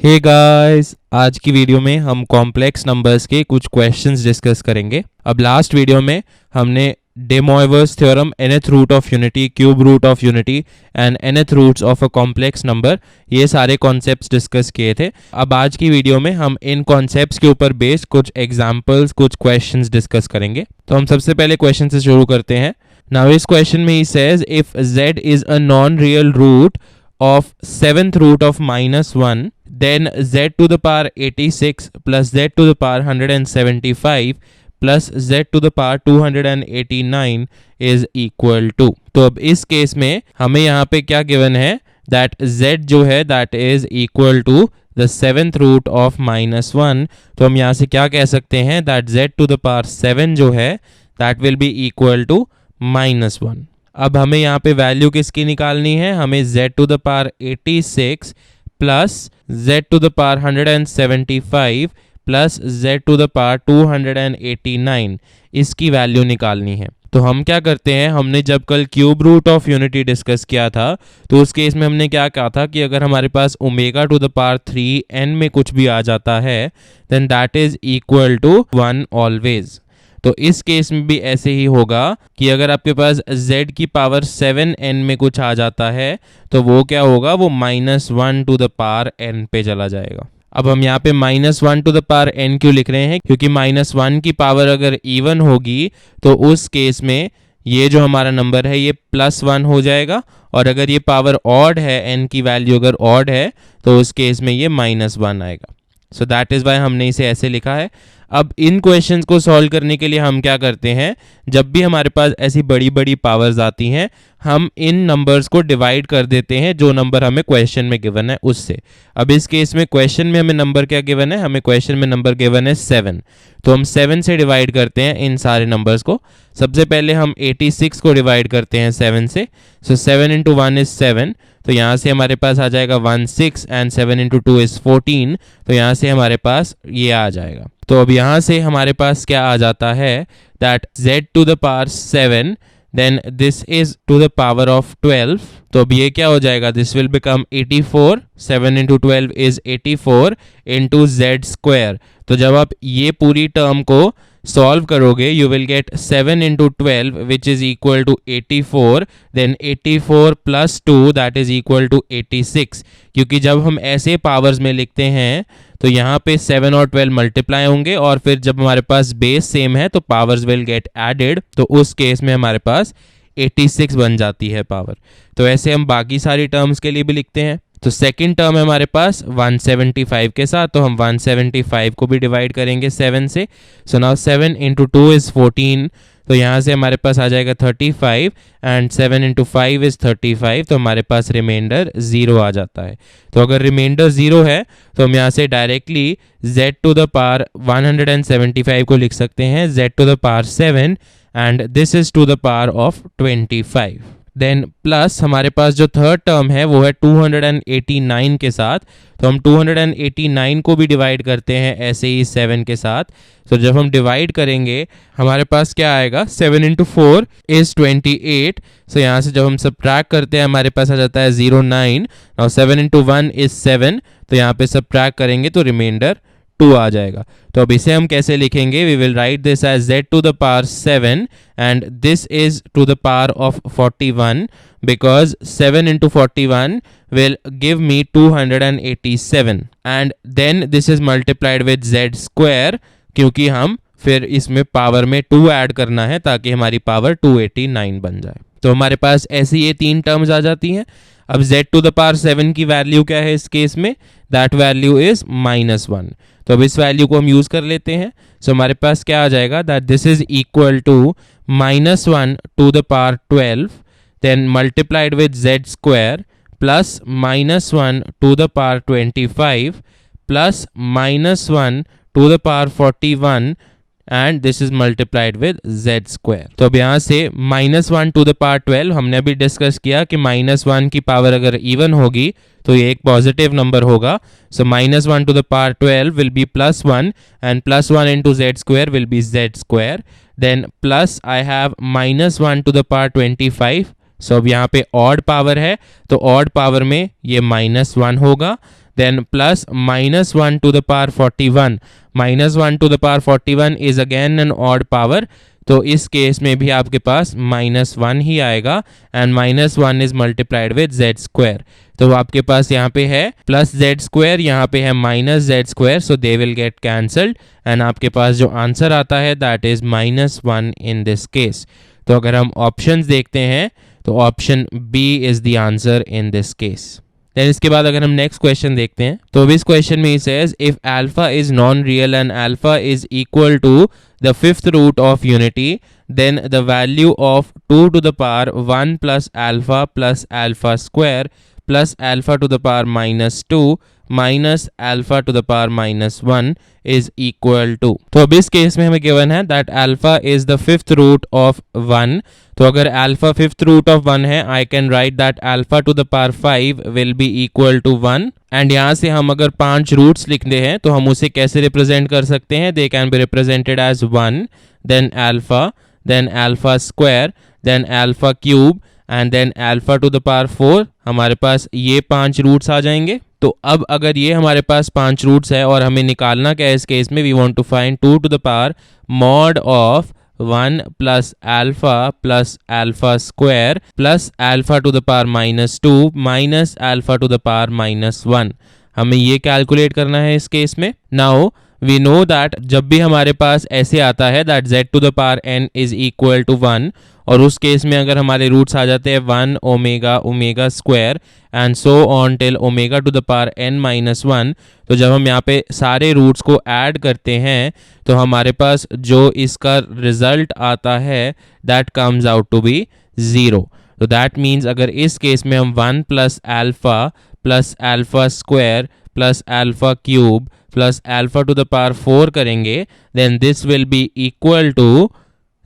Hey guys, आज की video में हम कॉम्प्लेक्स नंबर्स के कुछ क्वेश्चंस डिस्कस करेंगे। अब लास्ट वीडियो में हमने De Moivre's theorem, nth root of unity, cube root of unity and nth roots of a complex number, ये सारे कॉन्सेप्ट्स डिस्कस किए थे। अब आज की वीडियो में हम इन कॉन्सेप्ट्स के ऊपर बेस्ड कुछ एग्जांपल्स, कुछ क्वेश्चंस डिस्कस करेंगे। तो हम सबसे पहले क्वेश्चन से शुरू करते हैं। नाउ इस क्वेश्चन में ही says if z is a non real root of 7th root of -1, then z to the power 86 plus z to the power 175 plus z to the power 289 is equal to। तो अब इस case में हमें यहाँ पे क्या given है, that z जो है that is equal to the 7th root of -1। तो हम यहाँ से क्या कह सकते हैं, that z to the power 7 जो है that will be equal to -1। अब हमें यहाँ पे वैल्यू किसकी निकालनी है, हमें z to the power 86 plus z to the power 175 plus z to the power 289 इसकी वैल्यू निकालनी है। तो हम क्या करते हैं, हमने जब कल cube root of unity discuss किया था तो उस केस में हमने क्या कहा था कि अगर हमारे पास omega to the power 3n में कुछ भी आ जाता है then that is equal to 1 always. तो इस केस में भी ऐसे ही होगा कि अगर आपके पास z की पावर 7n में कुछ आ जाता है तो वो क्या होगा, वो -1 टू द पावर n पे चला जाएगा। अब हम यहाँ पे -1 टू द पावर n क्यों लिख रहे हैं, क्योंकि -1 की पावर अगर इवन होगी तो उस केस में ये जो हमारा नंबर है ये +1 हो जाएगा, और अगर ये पावर ऑड है, n की वैल्यू अगर ऑड है तो उस केस में ये -1 आएगा। सो दैट इज़ वाई हमने इसे ऐसे लिखा है। अब इन क्वेश्चंस को सॉल्व करने के लिए हम क्या करते हैं, जब भी हमारे पास ऐसी बड़ी बड़ी पावर्स आती हैं हम इन नंबर्स को डिवाइड कर देते हैं जो नंबर हमें क्वेश्चन में गिवन है उससे। अब इस केस में क्वेश्चन में हमें नंबर क्या गिवन है, हमें क्वेश्चन में नंबर गिवन है 7। तो हम 7 से डिवाइड करते हैं इन सारे नंबर्स को। सबसे पहले हम 86 को डिवाइड करते हैं 7 से। सो 7 इंटू 1 इज 7, तो यहाँ से हमारे पास आ जाएगा 16 एंड 7 इंटू 2 इज 14, तो यहाँ से हमारे पास ये आ जाएगा। तो अब यहाँ से हमारे पास क्या आ जाता है, that z to the power 7 then this is to the power of 12। तो अब ये क्या हो जाएगा, this will become 84, 7 into 12 is 84 into z square. तो जब आप ये पूरी टर्म को सॉल्व करोगे you will get 7 into 12 which is equal to 84, then 84 plus 2 that is equal to 86। क्योंकि जब हम ऐसे पावर्स में लिखते हैं तो यहाँ पे 7 और 12 मल्टीप्लाई होंगे और फिर जब हमारे पास बेस सेम है तो पावर्स विल गेट एडेड, तो उस केस में हमारे पास 86 बन जाती है पावर। तो ऐसे हम बाकी सारी टर्म्स के लिए भी लिखते हैं। तो सेकंड टर्म है हमारे पास 175 के साथ, तो हम 175 को भी डिवाइड करेंगे 7 से। सो नाउ 7 इंटू 2 इज 14, तो यहाँ से हमारे पास आ जाएगा 35 एंड 7 इंटू 5 इज 35, तो हमारे पास रिमाइंडर 0 आ जाता है। तो अगर रिमाइंडर 0 है तो हम यहाँ से directly z to the power 175 को लिख सकते हैं z to the power 7 and this is to the power of 25। Then plus हमारे पास जो थर्ड टर्म है वो है 289 के साथ, तो हम 289 को भी डिवाइड करते हैं ऐसे ही 7 के साथ। तो जब हम डिवाइड करेंगे हमारे पास क्या आएगा, 7 इंटू 4 इज 28। सो यहाँ से जब हम सब्ट्रैक्ट करते हैं हमारे पास आ जाता है 09। और 7 इंटू 1 इज 7, तो यहाँ पे सब्ट्रैक्ट करेंगे तो रिमाइंडर 2 आ जाएगा। तो अब इसे हम कैसे लिखेंगे, we will write this as z to the power 7 and this is to the power of 41 because 7 into 41 will give me 287 and then this is multiplied with z square, क्योंकि हम फिर इसमें पावर में 2 ऐड करना है ताकि हमारी power 289 बन जाए। तो हमारे पास ऐसी ये 3 टर्म्स आ जाती हैं। अब z टू द पावर 7 की वैल्यू क्या है इस केस में, दैट वैल्यू इज -1। तो अब इस वैल्यू को हम यूज कर लेते हैं। सो हमारे पास क्या आ जाएगा, that this is equal to -1 to the power 12 then multiplied with z square plus -1 to the power 25 plus -1 to the power 41 and this is multiplied with z square. तो अब यहाँ से -1 टू द पावर 12 हमने अभी discuss किया कि -1 की power अगर इवन होगी तो ये एक पॉजिटिव नंबर होगा। So -1 to the power 12 will be +1 and +1 into z square will be z square. Then plus I have -1 to the power 25। So अब यहाँ पे ऑड पावर है तो ऑड पावर में ये -1 होगा। then plus minus 1 to the power 41. minus 1 to the power 41 is again an odd power, तो इस केस में भी आपके पास -1 ही आएगा and -1 is multiplied with z square. तो आपके पास यहाँ पे है प्लस z स्क्वायर, यहाँ पे है minus z square, so they will get cancelled and आपके पास जो आंसर आता है that is -1 in this case. तो अगर हम ऑप्शंस देखते हैं तो option B is the answer in this case. Then इसके बाद अगर हम नेक्स्ट क्वेश्चन देखते हैं तो इस क्वेश्चन में says if alpha is non real and alpha is equal to the fifth root of unity, then the value of 2 to the power 1 plus alpha square plus alpha to the power -2 minus alpha to the power -1 is equal to. तो अब इस case में हमें given है that alpha is the fifth root of 1. तो अगर alpha fifth root of 1 है, I can write that alpha to the power 5 will be equal to 1. And यहाँ से हम अगर 5 रूट्स लिखते हैं तो हम उसे कैसे रिप्रेजेंट कर सकते हैं? They can be represented as 1, then alpha, then alpha square, then alpha cube and then alpha to the power 4. हमारे पास ये 5 रूट्स आ जाएंगे. तो अब अगर ये हमारे पास 5 रूट्स है और हमें निकालना क्या है इस केस में, we want to find 2 to the power mod of 1 plus alpha square plus alpha to the power -2 minus alpha to the power -1. हमें ये कैलकुलेट करना है इस केस में. नाउ वी नो दैट जब भी हमारे पास ऐसे आता है that z to the power n is equal to 1, और उस केस में अगर हमारे रूट्स आ जाते हैं 1 omega square and so on till omega to the power n-1, तो जब हम यहाँ पे सारे रूट्स को ऐड करते हैं तो हमारे पास जो इसका रिजल्ट आता है that comes out to be 0. तो दैट मीन्स अगर इस केस में हम 1 plus alpha square plus alpha cube plus alpha to the power 4 करेंगे then this will be equal to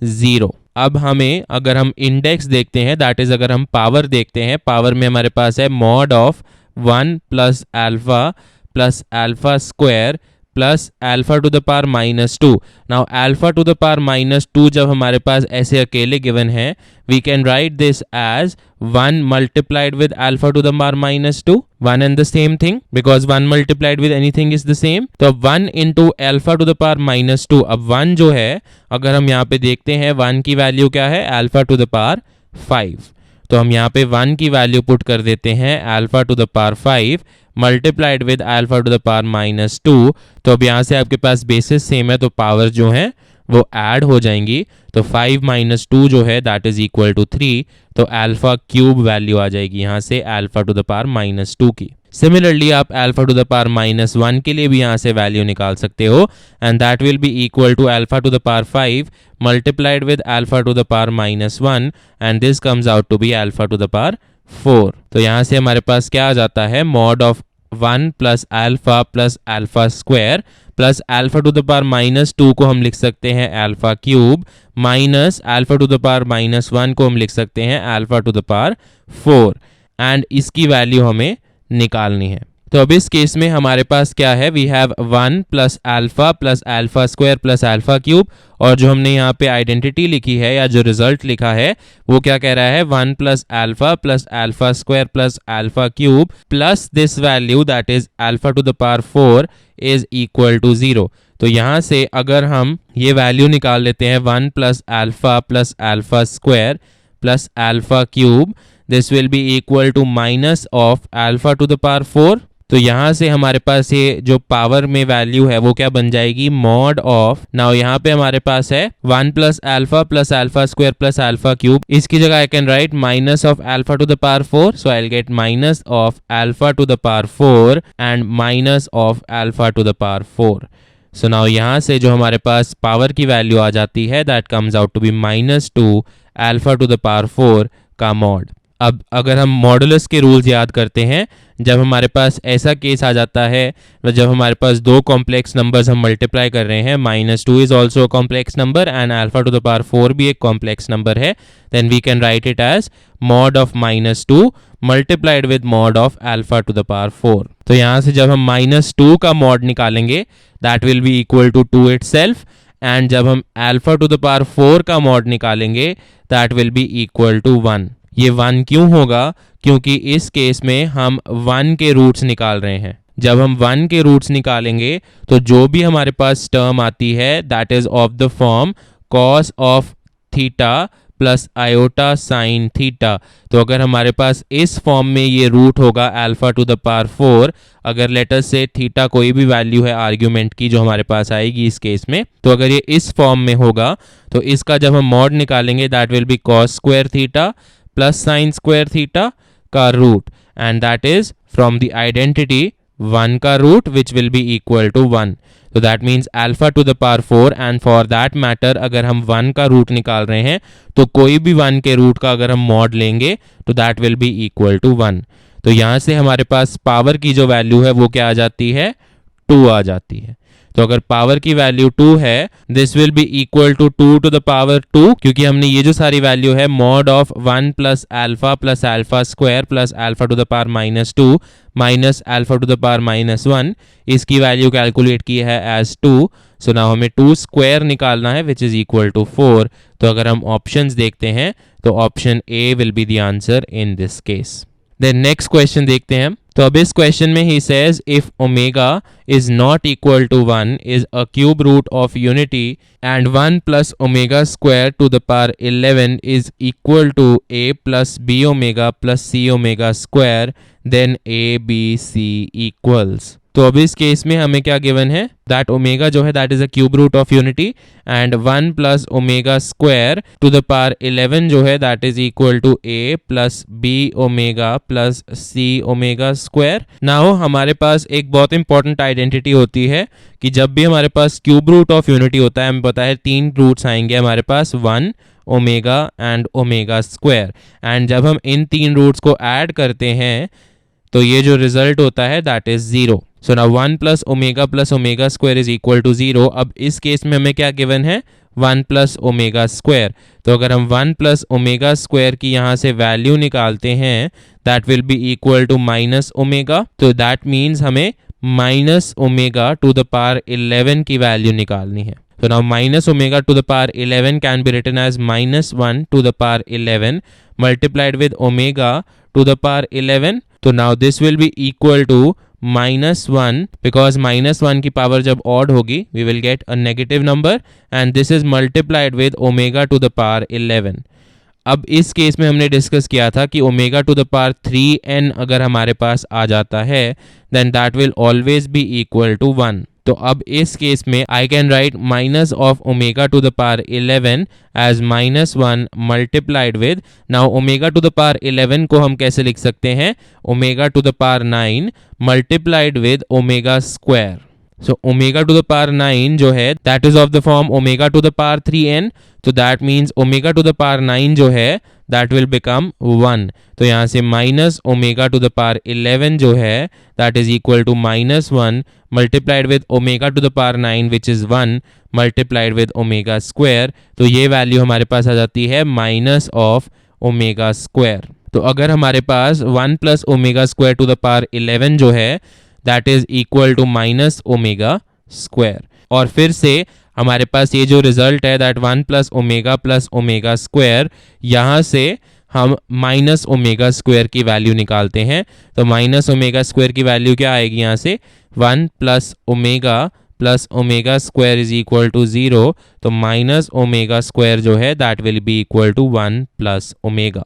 0. अब हमें अगर हम इंडेक्स देखते हैं दैट इज अगर हम पावर देखते हैं, पावर में हमारे पास है mod of 1 plus alpha square plus alpha to the power -2. Now alpha to the power -2 जब हमारे पास ऐसे अकेले गिवन है, we can write this as 1 multiplied with alpha to the power -2, 1 and the same thing because 1 multiplied with anything is the same. तो अब 1 into alpha to the power -2. अब 1 जो है अगर हम यहाँ पे देखते हैं 1 की वैल्यू क्या है, अल्फा टू द पावर 5. तो हम यहाँ पे 1 की वैल्यू पुट कर देते हैं alpha to the power 5 multiplied with alpha to the power -2. तो अब यहाँ से आपके पास बेसिस सेम है तो पावर जो है वो ऐड हो जाएंगी. तो 5 - 2 जो है दैट इज इक्वल टू 3. तो अल्फा क्यूब वैल्यू आ जाएगी यहाँ से अल्फा टू द पावर -2 की. सिमिलरली आप अल्फा टू द पावर -1 के लिए भी यहाँ से वैल्यू निकाल सकते हो and that will be equal to alpha to the power 5 multiplied with alpha to the power -1 and this comes out to be alpha to the power 4. तो यहाँ से हमारे पास क्या आ जाता है, mod of 1 plus alpha square plus alpha to the power -2 को हम लिख सकते हैं alpha cube minus alpha to the power -1 को हम लिख सकते हैं alpha to the power 4 and इसकी वैल्यू हमें निकालनी है. तो अब इस केस में हमारे पास क्या है, we have 1 plus alpha square plus alpha cube, और जो हमने यहाँ पे आइडेंटिटी लिखी है या जो रिजल्ट लिखा है वो क्या कह रहा है, 1 plus alpha square plus alpha cube plus this value that is alpha to the power 4 is equal to 0. तो यहाँ से अगर हम ये वैल्यू निकाल लेते हैं 1 plus alpha square plus alpha cube, this will be equal to minus of alpha to the power 4. तो यहाँ से हमारे पास ये जो पावर में वैल्यू है वो क्या बन जाएगी, मॉड ऑफ, नाउ यहाँ पे हमारे पास है 1 plus alpha square plus alpha cube, इसकी जगह आई can write minus of alpha to the power 4. So I will get minus of alpha to the power 4 and minus of alpha to the power 4. So now यहाँ से जो हमारे पास power की value आ जाती है that comes out to be -2 alpha to the power 4 का mod. अब अगर हम मॉडुलस के रूल्स याद करते हैं, जब हमारे पास ऐसा केस आ जाता है जब हमारे पास दो कॉम्प्लेक्स नंबर्स हम मल्टीप्लाई कर रहे हैं, -2 is also a complex number and alpha to the power 4 भी एक कॉम्प्लेक्स नंबर है, then we can write it as mod of -2 multiplied with mod of alpha to the power 4. तो यहाँ से जब हम -2 का मॉड निकालेंगे that will be equal to 2 itself, and जब हम अल्फा टू द पावर 4 का मॉड निकालेंगे that will be equal to 1. ये 1 क्यों होगा, क्योंकि इस केस में हम 1 के रूट्स निकाल रहे हैं. जब हम 1 के रूट्स निकालेंगे तो जो भी हमारे पास टर्म आती है that is of the form cos of theta plus iota sine theta. तो अगर हमारे पास इस फॉर्म में ये रूट होगा अल्फा टू द पावर 4, अगर लेटर से थीटा कोई भी वैल्यू है आर्ग्यूमेंट की जो हमारे पास आएगी इस केस में, तो अगर ये इस फॉर्म में होगा तो इसका जब हम मॉड निकालेंगे that will be cos square theta plus sine square theta का root, and that is from the identity 1 का root which will be equal to 1। तो that means alpha to the power 4, and for that matter अगर हम 1 का root निकाल रहे हैं तो कोई भी 1 के रूट का अगर हम मॉड लेंगे तो that will be equal to 1। तो यहाँ से हमारे पास पावर की जो वैल्यू है वो क्या आ जाती है, 2 आ जाती है। तो अगर पावर की वैल्यू 2 है this will be equal to 2 to the power 2, क्योंकि हमने ये जो सारी वैल्यू है mod of 1 plus alpha square plus alpha to the power -2 minus alpha to the power -1, इसकी वैल्यू कैलकुलेट की है एज 2। सो नाउ हमें 2 स्क्वायर निकालना है विच इज इक्वल टू 4। तो अगर हम ऑप्शंस देखते हैं तो option A will be the answer in this case. Then next question देखते हैं। तो अब इस क्वेश्चन में ही says if omega is not equal to 1 is a cube root of unity and 1 plus omega square to the power 11 is equal to a plus b omega plus c omega square, then a b c equals. तो अब इस case में हमें क्या given है that omega जो है that is a cube root of unity and 1 plus omega square to the power 11 जो है that is equal to a plus b omega plus c omega square. Now हमारे पास एक बहुत इंपॉर्टेंट आइडेंटिटी होती है कि जब भी हमारे पास क्यूब रूट ऑफ यूनिटी होता है हमें पता है 3 रूट्स आएंगे हमारे पास, 1 omega and omega square, and जब हम इन 3 रूट्स को ऐड करते हैं तो ये जो रिजल्ट होता है that is 0। So now 1 plus omega square is equal to 0। अब इस केस में हमें क्या गिवन है 1 प्लस ओमेगा स्क्वायर। तो अगर हम 1 प्लस ओमेगा स्क्वायर की यहाँ से वैल्यू निकालते हैं that will be equal to minus omega. तो दैट मीन्स हमें minus omega to the power 11 की वैल्यू निकालनी है। So now minus omega to the power 11 can be written as minus 1 to the power 11 multiplied with omega to the power 11. So now this will be equal to minus 1, because minus 1 की power जब odd होगी we will get a negative number and this is multiplied with omega to the power 11. अब इस case में हमने discuss किया था कि omega to the power 3n अगर हमारे पास आ जाता है then that will always be equal to 1। तो अब इस केस में I can write minus of omega to the power 11 as -1 multiplied with, now omega to the power 11 को हम कैसे लिख सकते हैं, omega to the power 9 multiplied with omega square. So omega to the power 9 जो है that is of the form omega to the power 3n, तो that means omega to the power 9 जो है दैट विल बिकम 1। तो यहाँ से minus omega to the power 11 जो है that is equal to -1 multiplied with omega to the power 9 which is 1 multiplied with omega square. तो ये वैल्यू हमारे पास आ जाती है माइनस ऑफ ओमेगा स्क्वायर। तो अगर हमारे पास 1 plus omega square to the power 11 जो है that is equal to minus omega square, और फिर से हमारे पास ये जो रिजल्ट है दैट 1 प्लस ओमेगा स्क्वायर, यहाँ से हम माइनस ओमेगा स्क्वायर की वैल्यू निकालते हैं। तो माइनस ओमेगा स्क्वायर की वैल्यू क्या आएगी यहाँ से 1 plus omega square is equal to 0। तो माइनस ओमेगा स्क्वायर जो है that will be equal to 1 plus omega.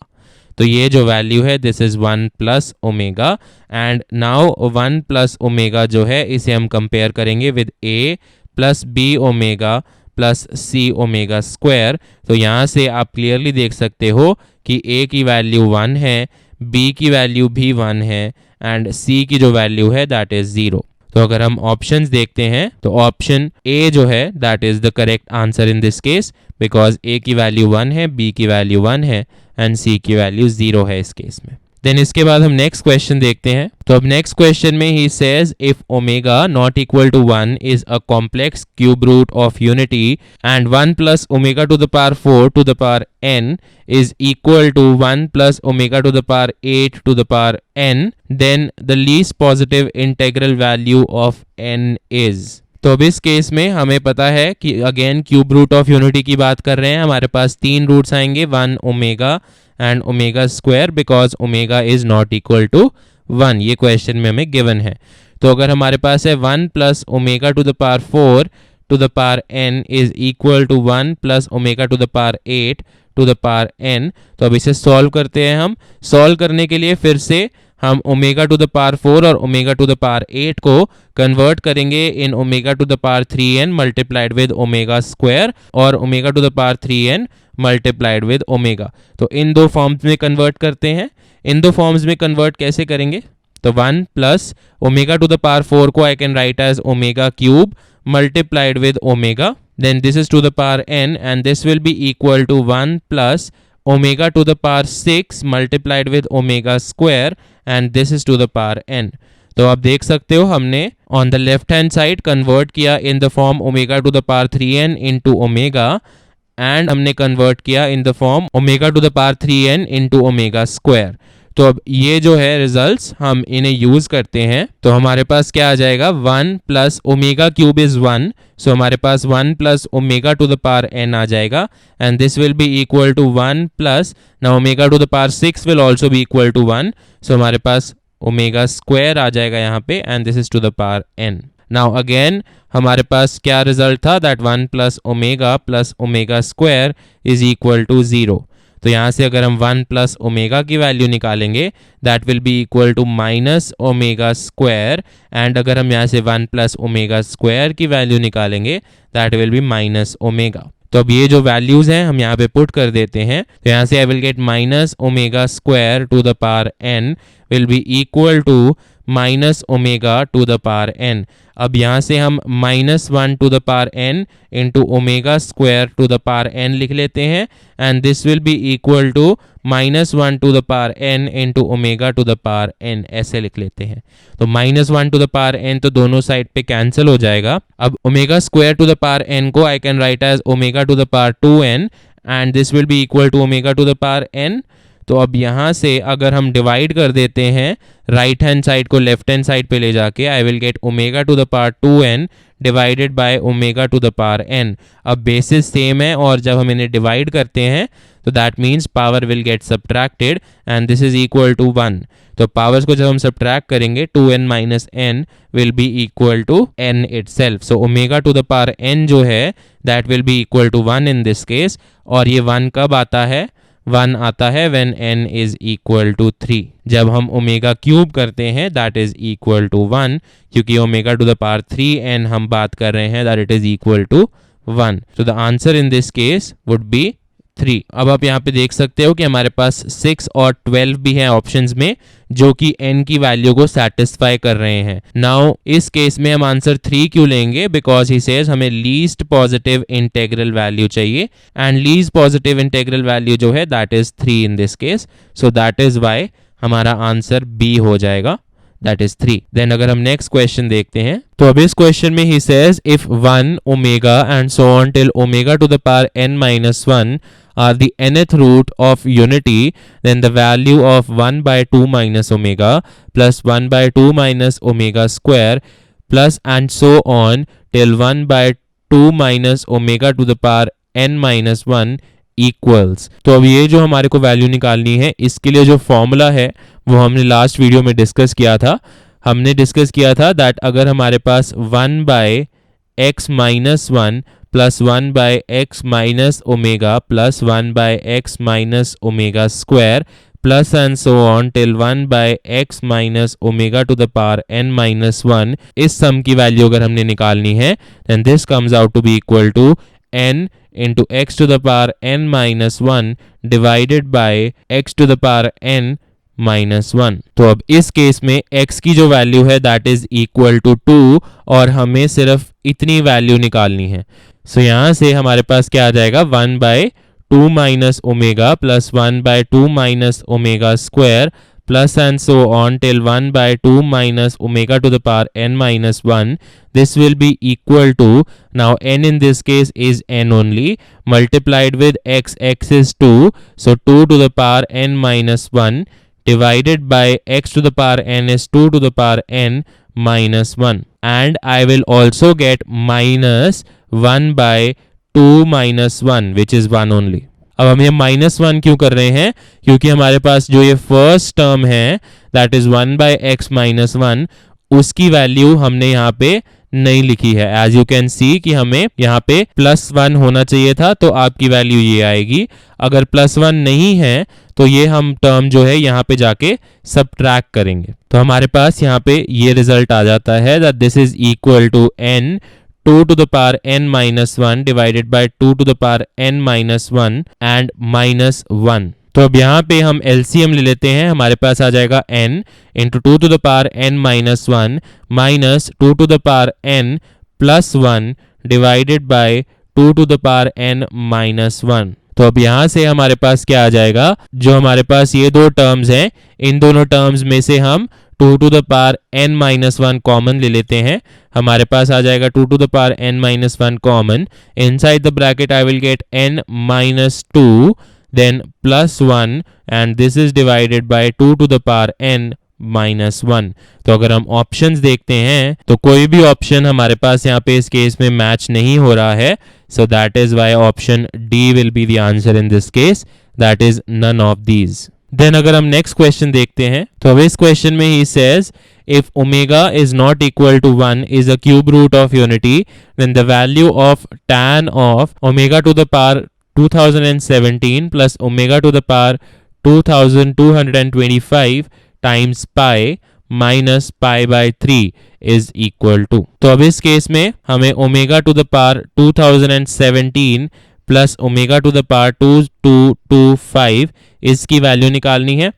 तो ये जो वैल्यू है this is 1 plus omega, and now 1 plus omega जो है इसे हम कंपेयर करेंगे with a plus b omega plus c omega square. तो यहाँ से आप क्लियरली देख सकते हो कि a की वैल्यू 1 है, b की वैल्यू भी 1 है एंड c की जो वैल्यू है दैट इज 0। तो अगर हम ऑप्शंस देखते हैं तो ऑप्शन ए जो है that is the correct answer in this case, because a की वैल्यू 1 है, b की वैल्यू 1 है एंड c की वैल्यू 0 है इस केस में। देन इसके बाद हम नेक्स्ट क्वेश्चन देखते हैं। तो अब नेक्स्ट क्वेश्चन में ही says if omega not equal to 1 is a complex cube root of unity and 1 plus omega to the power 4 to the power n is equal to 1 plus omega to the power 8 to the power n, then the least positive integral value of n is. तो अब इस case में हमें पता है कि again cube root of unity की बात कर रहे हैं, हमारे पास 3 रूट्स आएंगे 1 omega and omega square, because omega is not equal to 1, ये क्वेश्चन में हमें गिवन है। तो अगर हमारे पास है 1 plus omega to the power 4 to the power n is equal to 1 plus omega to the power 8 to the power n, तो अब इसे सॉल्व करते हैं। हम सॉल्व करने के लिए फिर से हम ओमेगा टू द पावर 4 और ओमेगा टू द पावर 8 को कन्वर्ट करेंगे in omega to the power 3n multiplied with omega square और omega to the power 3n multiplied with omega. तो इन दो फॉर्म्स में कन्वर्ट करते हैं। इन दो फॉर्म्स में कन्वर्ट कैसे करेंगे? तो 1 plus omega to the power 4 को I can write as omega cube multiplied with omega, then this is to the power n and this will be equal to 1 plus omega to the power 6 multiplied with omega square and this is to the power n। तो आप देख सकते हो हमने on the left hand side convert किया in the form omega to the power 3n into omega and हमने convert किया in the form omega to the power 3n into omega square। तो अब ये जो है रिजल्ट्स हम इन्हें यूज करते हैं तो हमारे पास क्या आ जाएगा? 1 plus omega cube is 1, so हमारे पास 1 plus omega to the power n आ जाएगा and this will be equal to 1 plus ना omega to the power 6 will also be equal to 1, so हमारे पास ओमेगा स्क्वायर आ जाएगा यहाँ पे and this is to the power n। Now again हमारे पास क्या रिजल्ट था? That 1 plus omega square is equal to 0। तो यहाँ से अगर हम 1 प्लस ओमेगा की वैल्यू निकालेंगे that will be equal to minus omega square and अगर हम यहाँ से 1 प्लस ओमेगा स्क्वायर की वैल्यू निकालेंगे that will be minus omega. तो अब ये जो वैल्यूज हैं हम यहाँ पे पुट कर देते हैं। तो यहाँ से I will get minus omega square to the power n will be equal to minus omega to the power n। अब यहाँ से हम -1 to the power n into omega square to the power n लिख लेते हैं and this will be equal to -1 to the power n into omega to the power n, ऐसे लिख लेते हैं। तो -1 टू द पावर n तो दोनों साइड पे कैंसिल हो जाएगा। अब omega square to the power n को I can write as omega to the power 2n and this will be equal to omega to the power n। तो अब यहाँ से अगर हम डिवाइड कर देते हैं राइट हैंड साइड को लेफ्ट हैंड साइड पे ले जाके I will get omega to the power 2n divided by omega to the power n। अब बेसिस सेम है और जब हम इन्हें डिवाइड करते हैं तो that means power will get subtracted and this is equal to 1। तो पावर्स को जब हम सब्ट्रैक्ट करेंगे 2n minus n will be equal to n itself. So omega to the power n जो है that will be equal to 1 in this case. और ये 1 कब आता है? 1 आता है when n is equal to 3। जब हम ओमेगा क्यूब करते हैं that is equal to 1, क्योंकि omega to the power 3n हम बात कर रहे हैं that it is equal to 1। So the answer in this case would be 3। अब आप यहाँ पे देख सकते हो कि हमारे पास 6 और 12 भी हैं ऑप्शंस में जो कि n की वैल्यू को सेटिस्फाई कर रहे हैं। नाउ इस केस में हम आंसर 3 क्यों लेंगे? बिकॉज ही सेज हमें लीस्ट पॉजिटिव इंटेग्रल वैल्यू चाहिए and least positive integral value जो है that is 3 in this case. So that is why हमारा आंसर बी हो जाएगा, दैट इज 3। देन अगर हम नेक्स्ट क्वेश्चन देखते हैं तो अब इस क्वेश्चन में ही says if 1 omega and so on till omega to the power n-1 are the nth root of unity, then the value of 1 by 2 minus omega plus 1 by 2 minus omega square plus and so on till 1 by 2 minus omega to the power n-1 equals। तो अब ये जो हमारे को value निकालनी है इसके लिए जो फॉर्मूला है वो हमने लास्ट वीडियो में डिस्कस किया था। हमने डिस्कस किया था दैट अगर हमारे पास 1 by x minus 1 plus 1 by x minus omega plus 1 by x minus omega square plus and so on till 1 by x minus omega to the power n minus 1, इस सम की वैल्यू अगर हमने निकालनी है then this comes out to be equal to n into x to the power n minus 1 divided by x to the power n minus 1। तो अब इस case में x की जो वैल्यू है दैट इज इक्वल टू 2 और हमें सिर्फ इतनी वैल्यू निकालनी है। सो यहाँ से हमारे पास क्या आ जाएगा? 1 by 2 minus omega plus 1 by 2 minus omega square plus and so on till 1 by 2 minus omega to the power n minus 1. This will be equal to, now n in this case is n only, multiplied with x, x is 2, so 2 to the power n minus 1 divided by x to the power n is 2 to the power n minus 1. And I will also get minus 1 by 2 minus 1 which is 1 only. अब हम ये -1 क्यों कर रहे हैं? क्योंकि हमारे पास जो ये फर्स्ट टर्म है that is 1 by x minus 1 उसकी वैल्यू हमने यहाँ पे नहीं लिखी है। एज यू कैन सी कि हमें यहाँ पे +1 होना चाहिए था, तो आपकी वैल्यू ये आएगी। अगर +1 नहीं है तो ये हम टर्म जो है यहाँ पे जाके सबट्रैक्ट करेंगे, तो हमारे पास यहाँ पे ये रिजल्ट आ जाता है that this is equal to n 2 to the power n minus 1 divided by 2 to the power n minus 1 and minus 1। तो अब यहाँ पे हम LCM ले लेते हैं, हमारे पास आ जाएगा n into 2 to the power n minus 1 minus 2 to the power n plus 1 divided bye 2 to the power n minus 1। तो अब यहाँ से हमारे पास क्या आ जाएगा, जो हमारे पास ये दो टर्म्स हैं, इन दोनों टर्म्स में से हम 2 to the power n minus 1 common ले लेते हैं। हमारे पास आ जाएगा 2 to the power n minus 1 common. Inside the bracket I will gate n minus 2 then plus 1 and this is divided by 2 to the power n minus 1। तो अगर हम options देखते हैं तो कोई भी ऑप्शन हमारे पास यहाँ पे इस केस में मैच नहीं हो रहा है, so that is why option D will be the answer in this case, that is none of these। Then अगर हम नेक्स्ट क्वेश्चन देखते हैं तो अब इस क्वेश्चन में ही says if omega is not equal to 1 is a cube root of unity then the value of tan of omega to the power 2017 plus omega to the power 2225 times pi minus pi by 3 is equal to। तो अब इस case में हमें omega to the power 2017 plus omega to the power 2225 इसकी value निकालनी है।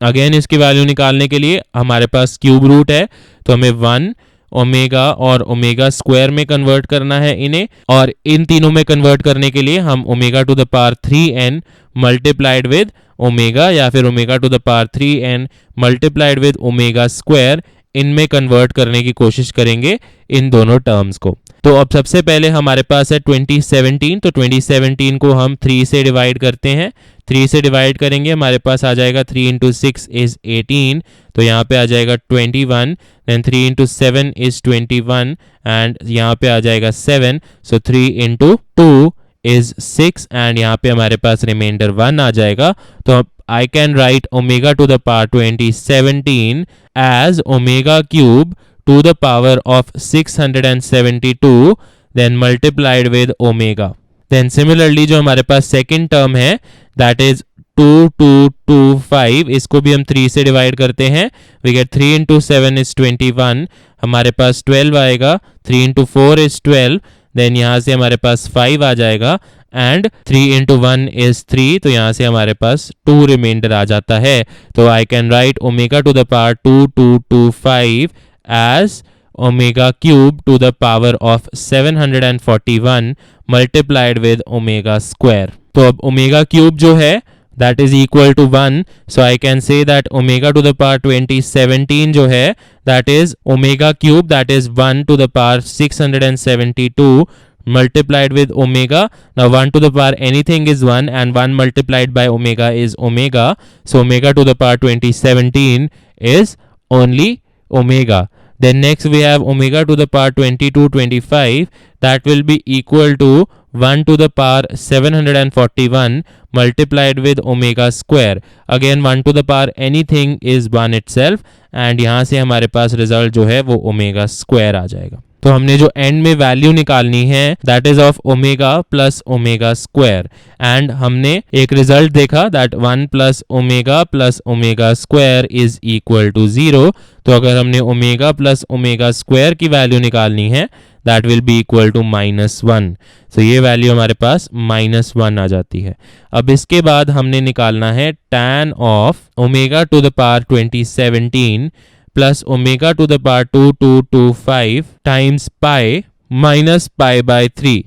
Again इसकी value निकालने के लिए हमारे पास क्यूब रूट है, तो हमें 1 ओमेगा और ओमेगा स्क्वायर में कन्वर्ट करना है इन्हें, और इन तीनों में कन्वर्ट करने के लिए हम omega to the power 3n multiplied with omega या फिर omega to the power 3n multiplied with omega square इनमें कन्वर्ट करने की कोशिश करेंगे इन दोनों टर्म्स को। तो अब सबसे पहले हमारे पास है 2017, तो 2017 को हम 3 से डिवाइड करते हैं। 3 से डिवाइड करेंगे, हमारे पास आ जाएगा 3 इंटू 6 इज 18, तो यहाँ पे आ जाएगा 21, देन 3 इंटू 7 इज 21 एंड यहाँ पे आ जाएगा 7, सो 3 इंटू 2 इज 6 एंड यहाँ पे हमारे पास रिमाइंडर 1 आ जाएगा। तो I can write omega to the power 2017 as omega cube to the power of 672 then multiplied with omega। Then similarly जो हमारे पास सेकेंड टर्म है that is 2225, इसको भी हम 3 से डिवाइड करते हैं। We get 3 into 7 is 21, हमारे पास 12 आएगा, 3 into 4 is 12, देन यहाँ से हमारे पास 5 आ जाएगा एंड 3 इंटू 1 इज 3, तो यहाँ से हमारे पास 2 रिमाइंडर आ जाता है। तो I can write omega to the power 2225 as omega cube to the power of 741 multiplied with omega square. तो अब ओमेगा क्यूब जो है that is equal to 1, so I can say that omega to the power 2017 जो है that is omega cube, that is 1 to the power 672 multiplied with omega। Now 1 to the power anything is 1 and 1 multiplied by omega is omega, so omega to the power 2017 is only omega। Then next we have omega to the power 2225, that will be equal to 1 to the power 741 multiplied with omega square। Again 1 to the power anything is 1 itself and यहाँ से हमारे पास result जो है वो omega square आ जाएगा। तो हमने जो एंड में वैल्यू निकालनी है that is of omega plus omega square and हमने एक रिजल्ट देखा that 1 plus omega square is equal to 0। तो अगर हमने ओमेगा प्लस ओमेगा स्क्वायर की वैल्यू निकालनी है that will be equal to -1। तो ये वैल्यू हमारे पास -1 आ जाती है। अब इसके बाद हमने निकालना है tan of omega to the power 2017 plus omega to the power 2225 times pi minus pi by 3।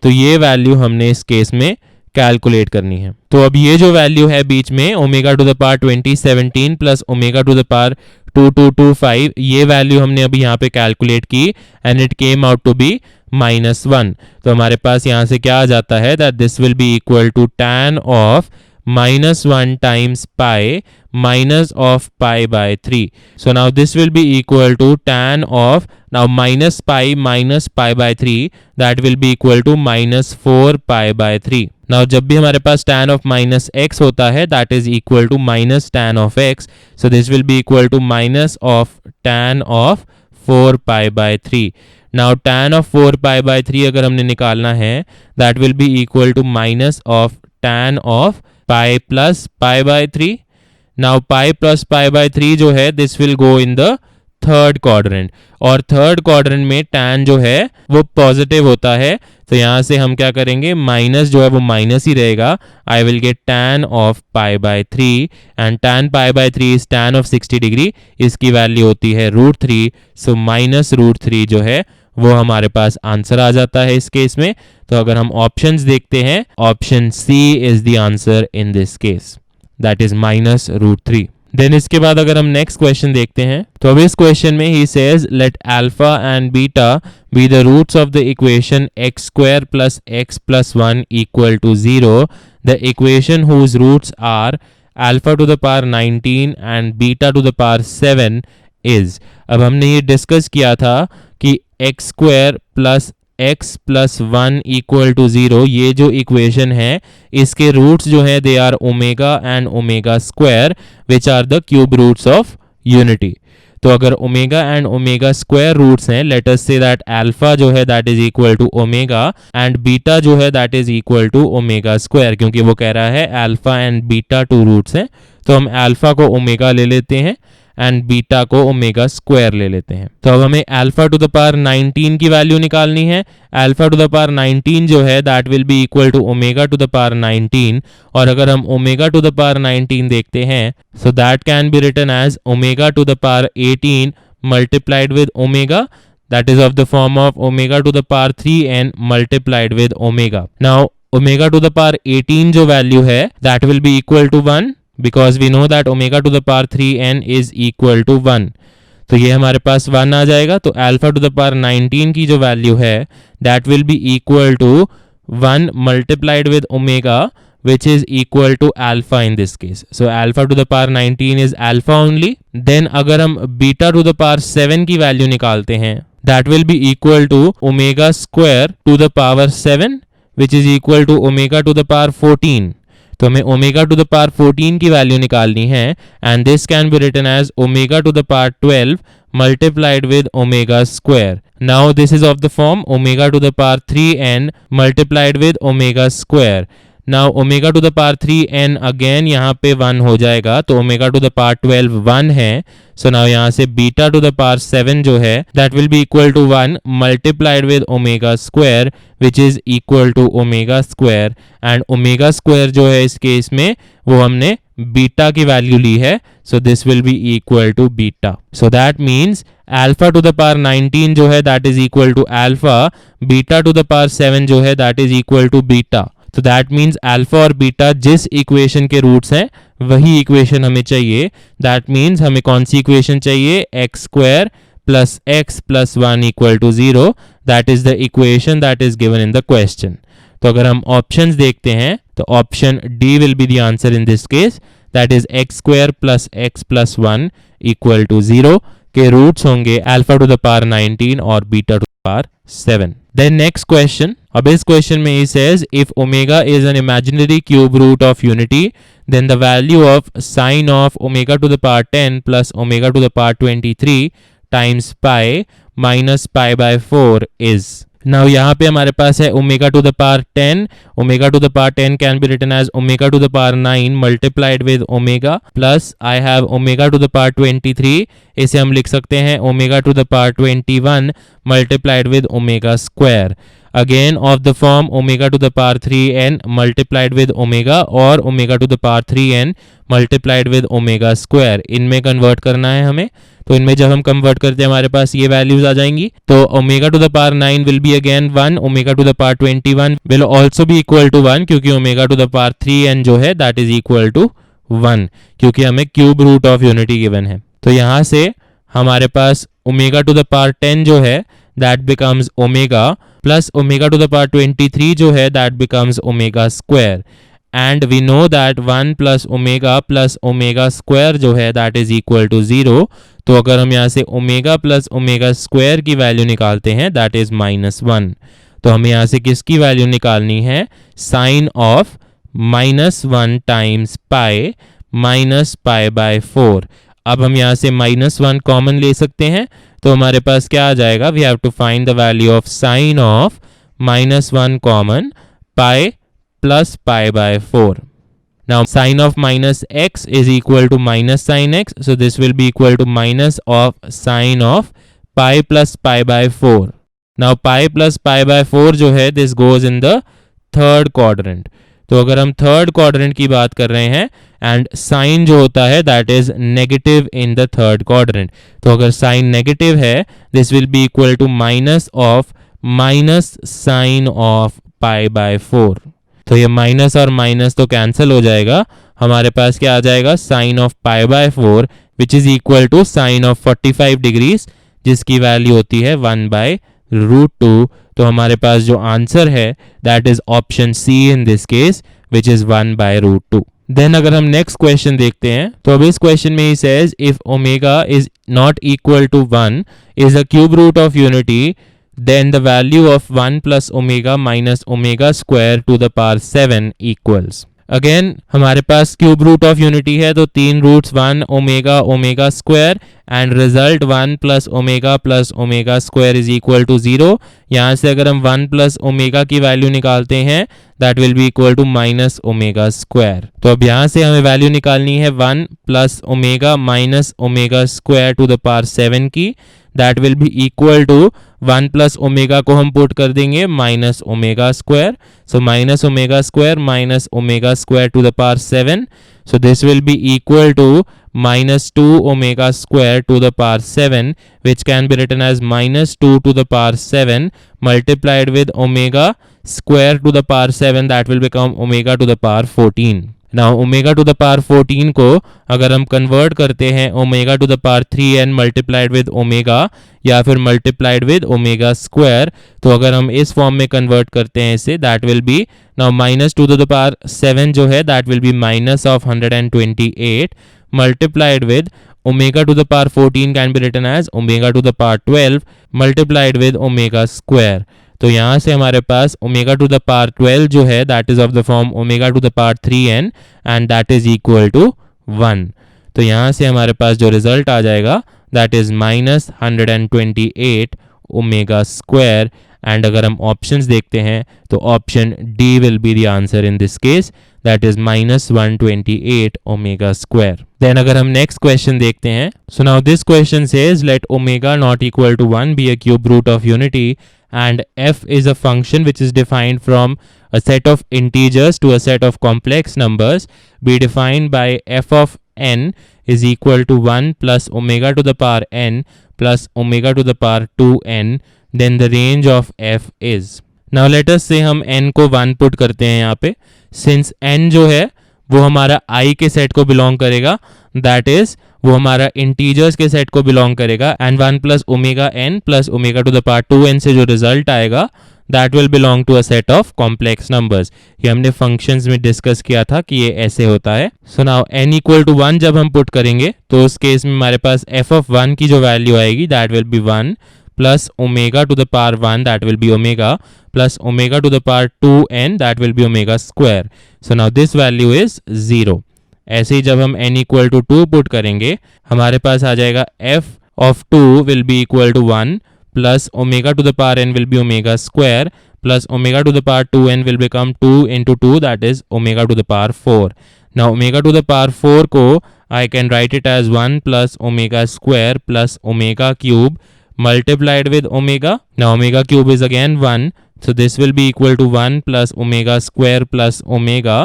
तो ये वैल्यू हमने इस केस में कैलकुलेट करनी है। तो अब ये जो वैल्यू है बीच में omega to the power 2017 plus omega to the power 2225, ये वैल्यू हमने अभी यहाँ पे कैलकुलेट की and it came out to be -1। तो हमारे पास यहाँ से क्या आ जाता है that this will be equal to tan of -1 times pi minus of pi by 3. So now this will be equal to tan of now minus pi by 3, that will be equal to -4 pi by 3. Now जब भी हमारे पास tan of minus x होता है that is equal to minus tan of x. So this will be equal to minus of tan of 4 pi by 3. Now tan of 4 pi by 3 अगर हमने निकालना है, that will be equal to minus of tan of pi plus pi by 3. Now pi plus pi by 3 जो है this will go in the third quadrant, और third quadrant में tan जो है वो पॉजिटिव होता है, तो यहां से हम क्या करेंगे, माइनस जो है वो माइनस ही रहेगा. आई will gate tan of pi by 3 and tan pi by 3 is tan of 60 degree, इसकी वैल्यू होती है √3. सो माइनस √3 जो है वो हमारे पास आंसर आ जाता है इस केस में. तो अगर हम ऑप्शंस देखते हैं, option C is the answer in this case, that is minus √3. Then इसके बाद अगर हम नेक्स्ट क्वेश्चन देखते हैं, तो अब इस क्वेश्चन में ही says let alpha and beta be the roots of the equation x square plus x plus 1 equal to 0. The equation whose roots are alpha to the power 19 and beta to the power 7 is. अब हमने ये discuss किया था कि x square plus x plus 1 equal to 0, ये जो equation है इसके रूट्स जो है they are omega and omega square which are the cube roots of unity. तो अगर omega and omega square roots हैं, let us say that alpha जो है that is equal to omega and beta जो है that is equal to omega square, क्योंकि वो कह रहा है alpha and beta two roots हैं, तो हम अल्फा को ओमेगा ले लेते हैं एंड बीटा को ओमेगा स्क्वायर ले लेते हैं. तो अब हमें अल्फा टू द पावर 19 की वैल्यू निकालनी है. अल्फा टू द पावर 19 जो है that will be equal to omega to the power 19, और अगर हम ओमेगा टू द पावर 19 देखते हैं, so that can be written as omega to the power 18 multiplied with omega, that is of the form of omega to the power 3n multiplied with omega. Now omega to the power 18 जो value है that will be equal to 1, because we know that omega to the power 3n is equal to 1. तो ये हमारे पास 1 आ जाएगा. तो alpha to the power 19 की जो वैल्यू है that will be equal to 1 multiplied with omega, which is equal to alpha in this case. So alpha to the power 19 is alpha only. Then अगर हम beta to the power 7 की value निकालते हैं, that will be equal to omega square to the power 7, which is equal to omega to the power 14. तो हमें omega to the power 14 की value निकालनी है, and this can be written as omega to the power 12 multiplied with omega square. Now this is of the form omega to the power 3n multiplied with omega square. Now omega to the power 3n again यहाँ पे 1 हो जाएगा, तो omega to the power 12 1 है. So now यहाँ से beta to the power 7 जो है that will be equal to 1 multiplied with omega square, which is equal to omega square. And omega square जो है इस केस में वो हमने बीटा की वैल्यू ली है, so this will be equal to beta. So that means alpha to the power 19 जो है that is equal to alpha, beta to the power 7 जो है that is equal to beta. तो दैट मीन्स अल्फा और beta जिस equation के roots हैं वही इक्वेशन हमें चाहिए. दैट मीन्स हमें कौन सी इक्वेशन चाहिए, x square plus x plus 1 equal to 0. That is the equation that is given in the question. तो अगर हम ऑप्शंस देखते हैं तो option D will be the answer in this case, that is x square plus x plus 1 equal to 0 के roots होंगे alpha to the power 19 और beta to the power 7. Then next question. अब इस question में he says if omega is an imaginary cube root of unity, then the value of sine of omega to the power 10 plus omega to the power 23 times pi minus pi by 4 is. Now यहाँ पे हमारे पास है omega to the power 10. Omega to the power 10 can be written as omega to the power 9 multiplied with omega plus I have omega to the power 23. इसे हम लिख सकते हैं omega to the power 21 multiplied with omega square. Again of the form omega to the power 3n multiplied with omega और omega to the power 3n multiplied with omega square. इनमें convert करना है हमें. तो इनमें जब हम कन्वर्ट करते हैं हमारे पास ये वैल्यूज आ जाएंगी. तो omega to the power 9 will be again 1, omega to the power 21 will also be equal to 1, क्योंकि omega to the power 3n जो है दैट इज इक्वल टू 1, क्योंकि हमें cube root of unity given है. तो यहाँ से हमारे पास ओमेगा टू द पावर 10 जो है that becomes omega plus omega to the power 23 जो है that becomes omega square. And we know that 1 plus omega square जो है दैट इज इक्वल टू 0. तो अगर हम यहाँ से ओमेगा प्लस ओमेगा स्क्वायर की वैल्यू निकालते हैं दैट इज -1. तो हमें यहाँ से किसकी वैल्यू निकालनी है, sine of -1 times pi minus pi by 4. अब हम यहाँ से -1 कॉमन ले सकते हैं, तो हमारे पास क्या आ जाएगा, we have to find the value of sine of -1 common pi plus pi by 4. Now sine of minus x is equal to minus sin x, so this will be equal to minus of sine of pi plus pi by 4. Now pi plus pi by 4 जो है this goes in the third quadrant. तो अगर हम third quadrant की बात कर रहे हैं एंड साइन जो होता है that is negative in the third quadrant, तो अगर साइन नेगेटिव है this will be equal to minus of minus sine of pi by 4. तो ये माइनस और माइनस तो कैंसिल हो जाएगा, हमारे पास क्या आ जाएगा, sine of pi by 4 which is equal to sine of 45 degrees जिसकी वैल्यू होती है 1/√2. तो हमारे पास जो आंसर है that is option C in this case which is 1/√2. Then अगर हम नेक्स्ट क्वेश्चन देखते हैं तो अब इस क्वेश्चन में ही says if omega is not equal to 1 is a cube root of unity, then the value of 1 plus omega minus omega square to the power 7 equals. Again हमारे पास क्यूब रूट ऑफ यूनिटी है तो 3 roots 1 omega omega square and result 1 plus omega square is equal to 0. यहाँ से अगर हम 1 plus omega की value निकालते हैं that will be equal to minus omega square. तो अब यहाँ से हमें वैल्यू निकालनी है 1 plus omega minus omega square to the power 7 की, that will be equal to 1 plus omega को हम पुट कर देंगे minus omega square, so minus omega square to the power 7, so this will be equal to minus 2 omega square to the power 7 which can be written as minus 2 to the power 7 multiplied with omega square to the power 7 that will become omega to the power 14. Now omega to the power 14 को अगर हम convert करते हैं omega to the power 3n multiplied with omega या फिर multiplied with omega square, तो अगर हम इस फॉर्म में कन्वर्ट करते हैं इसे that will be now minus 2 to the power 7 जो है that will be minus of 128 multiplied with omega to the power 14 can be written as omega to the power 12 multiplied with omega square. तो यहाँ से हमारे पास omega to the power 12 जो है that is of the form omega to the power 3n and that is equal to 1. तो यहाँ से हमारे पास जो रिजल्ट आ जाएगा that is minus 128 omega square. And अगर हम ऑप्शंस देखते हैं तो option D will be the answer in this case, that is minus 128 omega square. Then अगर हम नेक्स्ट क्वेश्चन देखते हैं, so now this question says let omega not equal to 1 be a cube root of unity and f is a function which is defined from a set of integers to a set of complex numbers be defined by f of n is equal to 1 plus omega to the power n plus omega to the power 2n, then the range of f is. Now let us say हम n को 1 put करते हैं यहाँ पे, since n जो है वो हमारा i के सेट को बिलोंग करेगा, दैट इज वो हमारा इंटीजर्स के सेट को बिलोंग करेगा and 1 plus omega n plus omega to the power 2n से जो रिजल्ट आएगा that will belong to a set of complex numbers. ये हमने फंक्शंस में डिस्कस किया था कि ये ऐसे होता है. So now n equal to 1 जब हम पुट करेंगे तो उस केस में हमारे पास f ऑफ 1 की जो वैल्यू आएगी that will be 1 plus omega to the power 1 that will be omega plus omega to the power 2n that will be omega square. So now this value is 0. ऐसे ही जब हम n equal to 2 put करेंगे हमारे पास आ जाएगा f of 2 will be equal to 1 plus omega to the power n will be omega square plus omega to the power 2n will become 2 into 2 that is omega to the power 4. Now omega to the power 4 को I can write it as 1 plus omega square plus omega cube multiplied with omega. Now omega cube is again 1, so this will be equal to 1 plus omega square plus omega.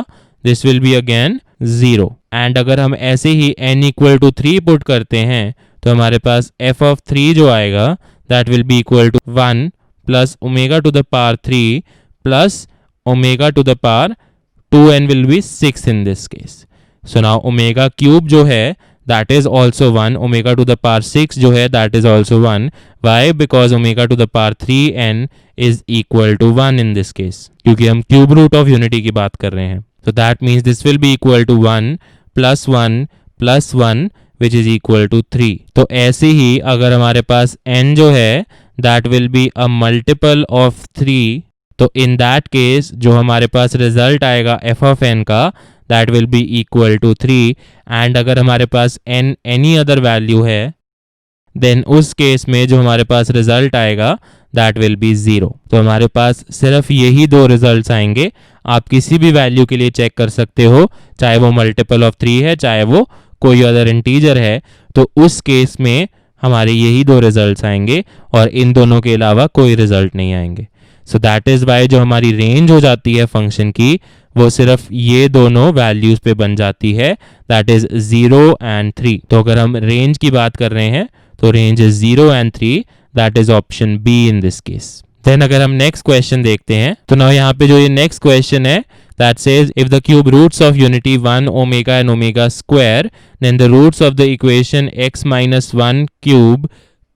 This will be again 0. And अगर हम ऐसे ही n equal to 3 put करते हैं तो हमारे पास f of 3 जो आएगा that will be equal to 1 plus omega to the power 3 plus omega to the power 2n will be 6 in this case. So now omega cube जो है that is also 1, omega to the power 6 जो है that is also 1. Why? Because omega to the power 3n is equal to 1 in this case. क्योंकि हम cube root of unity की बात कर रहे हैं. So that means this will be equal to 1 plus 1 plus 1 which is equal to 3. तो ऐसे ही अगर हमारे पास n जो है that will be a multiple of 3, तो in that case जो हमारे पास result आएगा f of n का that will be equal to 3 and अगर हमारे पास n एनी अदर वैल्यू है देन उस केस में जो हमारे पास रिजल्ट आएगा दैट विल बी 0। तो हमारे पास सिर्फ यही दो रिजल्ट्स आएंगे। आप किसी भी वैल्यू के लिए चेक कर सकते हो, चाहे वो मल्टीपल ऑफ 3 है चाहे वो कोई अदर इंटीजर है, तो उस केस में हमारे यही दो रिजल्ट्स आएंगे और इन दोनों के अलावा कोई रिजल्ट नहीं आएंगे। सो दैट इज वाई जो हमारी रेंज हो जाती है फंक्शन की वो सिर्फ ये दोनों वैल्यूज पे बन जाती है, दैट इज 0 एंड 3। तो अगर हम रेंज की बात कर रहे हैं तो range is 0 and 3, that is option B in this case. Then अगर हम नेक्स्ट क्वेश्चन देखते हैं तो ना यहाँ पे जो ये नेक्स्ट क्वेश्चन है that says if the cube roots of unity 1 omega and omega square then the roots of the equation x minus 1 cube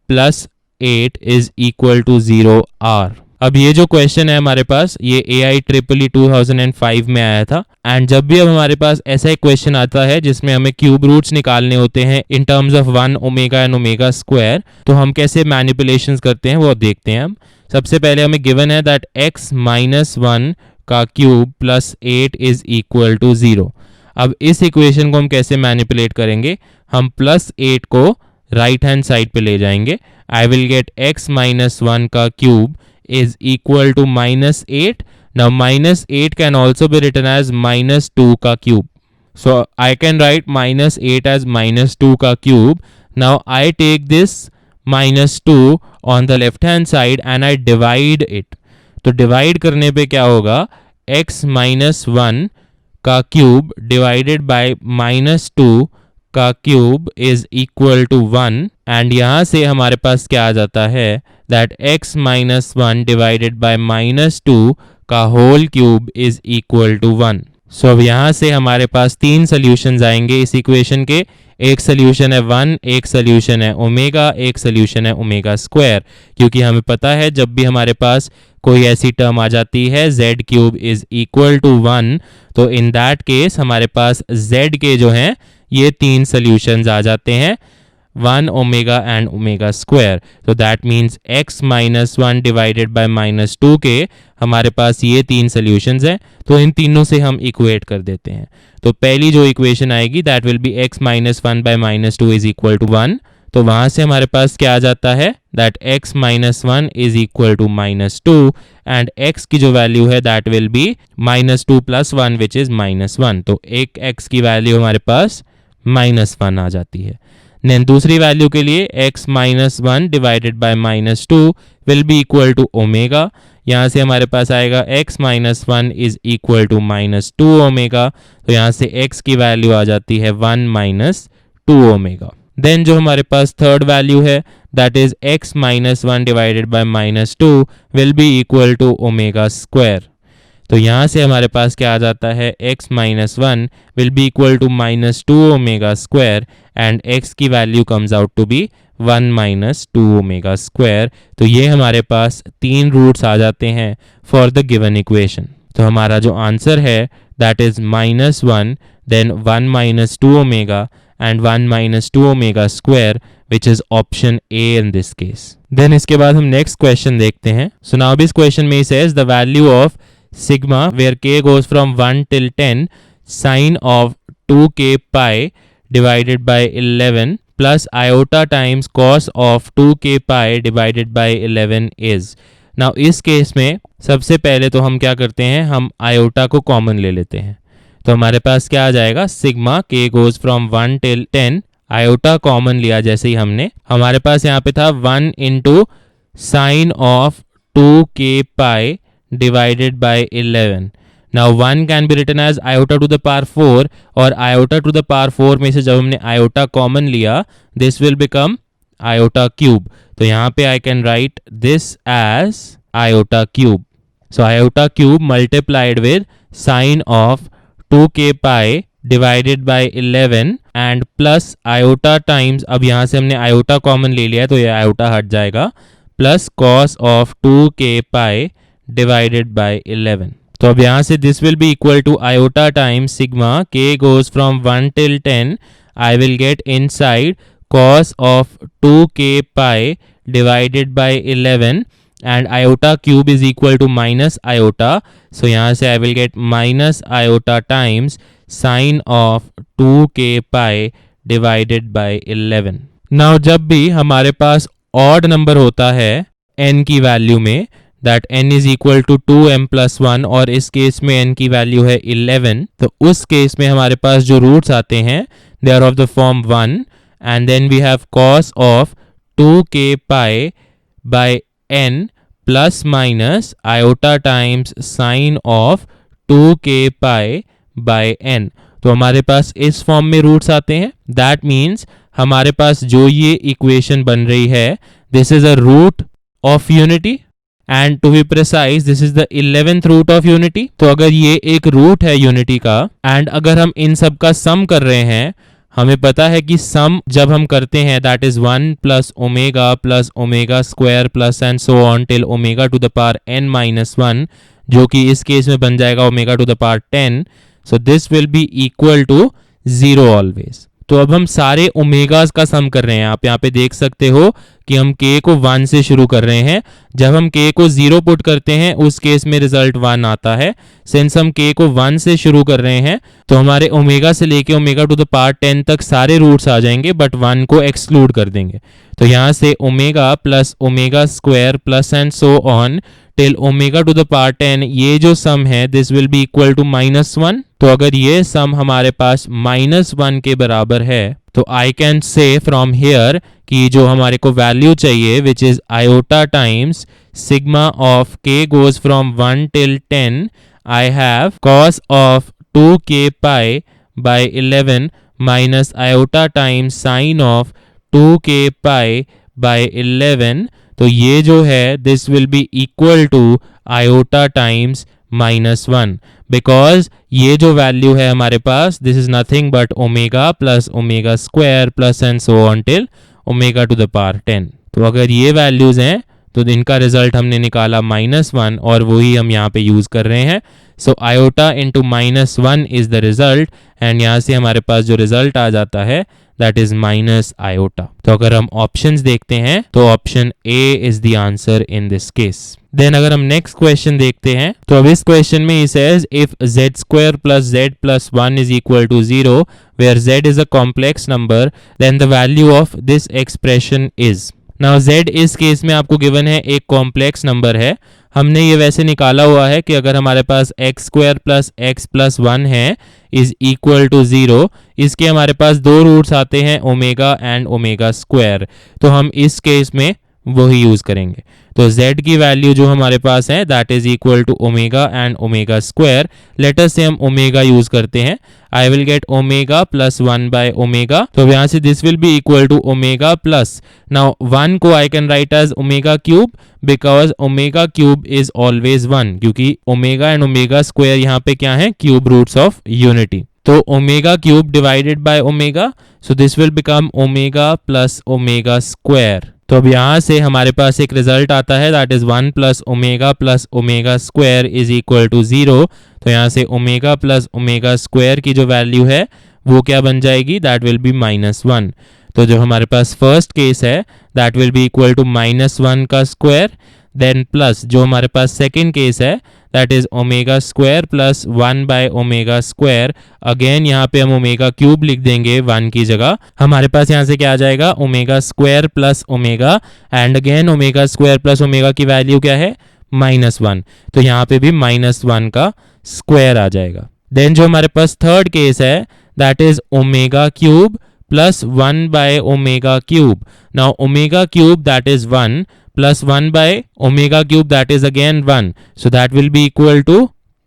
plus 8 is equal to 0 are। अब ये जो क्वेश्चन है हमारे पास ये AIEEE 2005 में आया था एंड जब भी अब हमारे पास ऐसा एक क्वेश्चन आता है जिसमें हमें क्यूब रूट्स निकालने होते हैं in terms of 1 omega and omega square, तो हम कैसे मैनिपुलेशंस करते हैं वो देखते हैं हम। सबसे पहले हमें गिवन है दैट x माइनस 1 का cube plus 8 is equal to 0। अब इस इक्वेशन को हम कैसे मैनिपुलेट करेंगे, हम प्लस 8 को राइट हैंड साइड पे ले जाएंगे। आई विल गेट x माइनस 1 का cube is equal to minus 8. Now minus 8 can also be written as minus 2 ka cube. So I can write minus 8 as minus 2 ka cube. Now I take this minus 2 on the left hand side and I divide it. तो divide करने पे क्या होगा, x minus 1 का cube divided by minus 2 का cube is equal to 1 and यहाँ से हमारे पास क्या आ जाता है that x minus 1 divided by minus 2 का whole cube is equal to 1। So अब यहाँ से हमारे पास तीन सोल्यूशंस आएंगे इस इक्वेशन के। एक सोल्यूशन है 1, एक सोल्यूशन है ओमेगा, एक सोल्यूशन है ओमेगा स्क्वायर, क्योंकि हमें पता है जब भी हमारे पास कोई ऐसी टर्म आ जाती है z cube is equal to 1 तो इन दैट केस हमारे पास z के जो हैं ये तीन सोल्यूशंस आ जाते हैं 1 ओमेगा एंड ओमेगा स्क्वायर। तो that means x minus 1 divided by minus 2 के हमारे पास ये तीन सोल्यूशंस हैं, तो इन तीनों से हम इक्वेट कर देते हैं। तो पहली जो इक्वेशन आएगी that will be x minus 1 by minus 2 is equal to 1। तो वहां से हमारे पास क्या आ जाता है that x minus 1 is equal to minus 2 and x की जो वैल्यू है that will be minus 2 plus 1 which is minus 1। तो एक x की वैल्यू हमारे पास माइनस 1 आ जाती है। देन दूसरी वैल्यू के लिए x minus 1 divided by minus 2 will be equal to omega. यहाँ से हमारे पास आएगा x minus 1 is equal to minus 2 omega. तो यहाँ से x की वैल्यू आ जाती है 1 माइनस 2 ओमेगा। देन जो हमारे पास थर्ड वैल्यू है that is x minus 1 divided by minus 2 will be equal to omega square. तो यहाँ से हमारे पास क्या आ जाता है x minus 1 will be equal to minus 2 omega square and x की value comes out to be 1 minus 2 omega square. तो ये हमारे पास तीन रूट्स आ जाते हैं फॉर द गिवन इक्वेशन। तो हमारा जो आंसर है that is minus 1 then 1 minus 2 omega and 1 minus 2 omega square which is option A in this case. Then इसके बाद हम नेक्स्ट क्वेश्चन देखते हैं। सो नाउ दिस क्वेश्चन में says the value of sigma where k goes from 1 till 10 sine of 2k pi divided by 11 plus iota times cos of 2k pi divided by 11 is। now इस case में सबसे पहले तो हम क्या करते हैं, हम iota को कॉमन ले लेते हैं। तो हमारे पास क्या आ जाएगा sigma k goes from 1 till 10 iota common लिया जैसे ही हमने, हमारे पास यहाँ पे था 1 into sine of 2k pi divided by 11। now 1 can be written as iota to the power 4 और iota to the power 4 में से जब हमने iota कॉमन लिया this will become iota cube। तो यहाँ पे I can write this as iota cube। so iota cube multiplied with sine of 2k pi divided by 11 and plus iota times, अब यहाँ से हमने iota कॉमन ले लिया है तो ये iota हट जाएगा, plus cos of 2k pi divided by 11। तो अब यहाँ से this will be equal to iota times sigma k goes from 1 till 10 I will get inside cos of 2k pi divided by 11 and iota cube is equal to minus iota। so यहाँ से I will get minus iota times sine of 2k pi divided by 11। Now जब भी हमारे पास odd number होता है n की value में, that n is equal to 2m plus 1, और इस केस में n की वैल्यू है 11, तो उस केस में हमारे पास जो रूट्स आते हैं they are of the form 1, and then we have cos of 2k pi by n plus minus iota times sine of 2k pi by n। तो हमारे पास इस फॉर्म में रूट्स आते हैं। दैट मीन्स हमारे पास जो ये इक्वेशन बन रही है, this is a root of unity, and to be precise this is the 11th root of unity. तो अगर ये एक रूट है यूनिटी का, एंड अगर हम इन सब का सम कर रहे हैं, हमें पता है कि सम जब हम करते हैं that is 1 plus omega square plus and so on till omega to the power n minus 1, जो कि इस केस में बन जाएगा omega to the power 10। So this will be equal to 0 always. तो अब हम सारे ओमेगास का सम कर रहे हैं। आप यहाँ पे देख सकते हो कि हम k को 1 से शुरू कर रहे हैं। जब हम k को 0 पुट करते हैं उस केस में रिजल्ट 1 आता है। सिंस हम k को 1 से शुरू कर रहे हैं तो हमारे ओमेगा से लेके ओमेगा टू द पावर 10 तक सारे रूट्स आ जाएंगे, बट 1 को एक्सक्लूड कर देंगे। तो यहाँ से omega plus omega square plus and so on till omega to the power 10, ये जो सम है this will be equal to -1। तो अगर ये सम हमारे पास -1 के बराबर है, तो I can say from here कि जो हमारे को वैल्यू चाहिए which is iota times sigma of k goes from 1 till 10, I have cos of 2k pi by 11 minus iota times sine of 2k pi by 11। तो ये जो है this will be equal to iota times -1, because ये जो value है हमारे पास this is nothing but omega plus omega square plus and so on till omega to the power 10। तो अगर ये वैल्यूज हैं तो इनका रिजल्ट हमने निकाला -1, और वही हम यहाँ पे यूज कर रहे हैं। So iota into -1 is the result, and यहाँ से हमारे पास जो रिजल्ट आ जाता है दैट इज माइनस आयोटा। तो अगर हम ऑप्शंस देखते हैं तो option A is the answer in this case. Then अगर हम नेक्स्ट क्वेश्चन देखते हैं तो अब इस क्वेश्चन में ही says if z square plus z plus 1 is equal to 0 where z is a complex number then the value of this expression is. Now z इस case में आपको गिवन है एक कॉम्प्लेक्स नंबर है। हमने ये वैसे निकाला हुआ है कि अगर हमारे पास x square plus x plus 1 है इज इक्वल टू 0, इसके हमारे पास दो रूट्स आते हैं ओमेगा एंड ओमेगा स्क्वायर। तो हम इस केस में वही यूज करेंगे। तो z की वैल्यू जो हमारे पास है that is equal to omega and omega square. Letter से हम ओमेगा यूज करते हैं। I will get omega plus 1 by omega. तो यहाँ से this will be equal to omega plus, now 1 को I can write as omega cube because omega cube is always 1, क्योंकि omega and omega square यहाँ पे क्या है, क्यूब रूट्स ऑफ यूनिटी। तो omega cube divided by omega, so this will become omega plus omega square. तो अब यहाँ से हमारे पास एक रिजल्ट आता है that is 1 plus omega square is equal to 0। तो यहाँ से ओमेगा प्लस ओमेगा स्क्वायर की जो वैल्यू है वो क्या बन जाएगी, दैट विल बी -1। तो जो हमारे पास फर्स्ट केस है that will be equal to -1 का स्क्वायर, देन प्लस जो हमारे पास सेकेंड केस है that is omega square plus 1 by omega square. Again यहाँ पे हम ओमेगा क्यूब लिख देंगे 1 की जगह। हमारे पास यहाँ से क्या आ जाएगा, omega square plus omega, and again omega square plus omega की वैल्यू क्या है, -1। तो यहाँ पे भी -1 का स्क्वायर आ जाएगा। देन जो हमारे पास थर्ड केस है that is omega cube plus 1 by omega cube. Now omega cube that is 1 plus 1 by omega cube that is again 1, so that will be equal to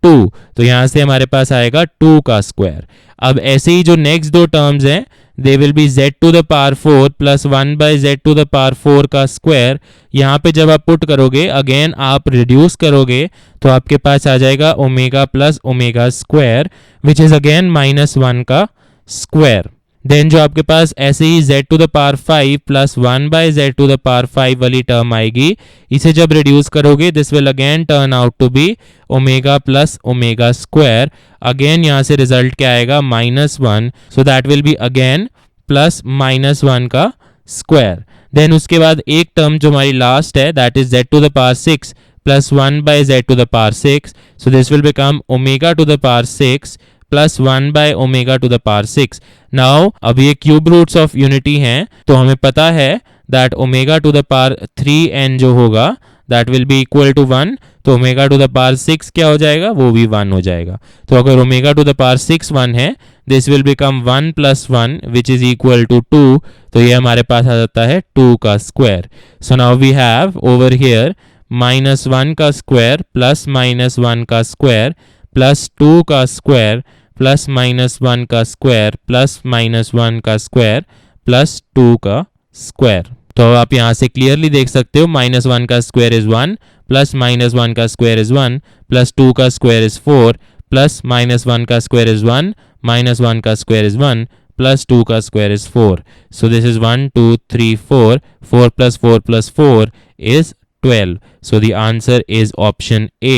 2। तो यहाँ से हमारे पास आएगा 2 का स्क्वायर। अब ऐसे ही जो नेक्स्ट दो टर्म्स हैं they will be z to the power 4 plus 1 by z to the power 4 का स्क्वायर। यहाँ पे जब आप पुट करोगे अगेन आप रिड्यूस करोगे तो आपके पास आ जाएगा omega plus omega square which is again -1 का स्क्वायर। देन जो आपके पास ऐसे ही z to the power 5 plus 1 by z to the power 5 वाली टर्म आएगी, इसे जब रिड्यूस करोगे this will again turn out to be omega plus omega square. Again यहाँ से रिजल्ट क्या आएगा, -1, so that will be again plus -1 का स्क्वायर। देन उसके बाद एक टर्म जो हमारी लास्ट है that is z to the power 6 plus 1 by z to the power 6, so this will become omega to the power 6 plus 1 by omega to the power 6। Now अब ये cube roots of unity हैं, तो हमें पता है that omega to the power 3n जो होगा that will be equal to 1। तो ओमेगा टू द पावर 6 क्या हो जाएगा, वो भी 1 हो जाएगा। तो अगर ओमेगा टू द पावर 6 1 है, this will become 1 plus 1 which is equal to 2। तो ये हमारे पास आ जाता है 2 का square. So now we have over here -1 का स्क्वायर प्लस -1 का स्क्वायर प्लस 2 का स्क्वायर प्लस -1 का स्क्वायर प्लस -1 का स्क्वायर प्लस 2 का स्क्वायर। तो आप यहाँ से क्लियरली देख सकते हो -1 का स्क्वायर इज 1 प्लस -1 का स्क्वायर इज 1 प्लस 2 का स्क्वायर इज 4 प्लस -1 का स्क्वायर इज 1 -1 का स्क्वायर इज 1 प्लस 2 का square is 4। So this is 1 2 3 4 4 plus 4 plus 4 is 12. So the answer is option A,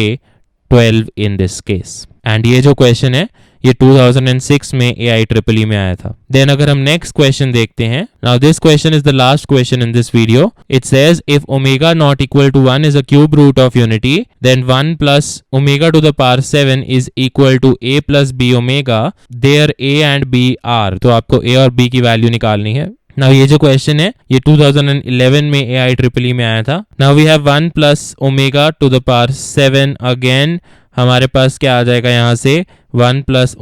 12 in this case. And ये जो question है ये 2006 में AIEEE में आया था। देन अगर हम नेक्स्ट क्वेश्चन देखते हैं, now this question is the last question in this video. It says if omega not equal to 1 is a cube root of unity, then 1 plus omega to the power 7 is equal to a plus b omega, there a and b are. तो आपको a और b की value निकालनी है। Now ये जो question है ये 2011 में AIEEE में आया था। Now we have 1 plus omega to the power 7, again हमारे पास क्या आ जाएगा यहाँ से 1 plus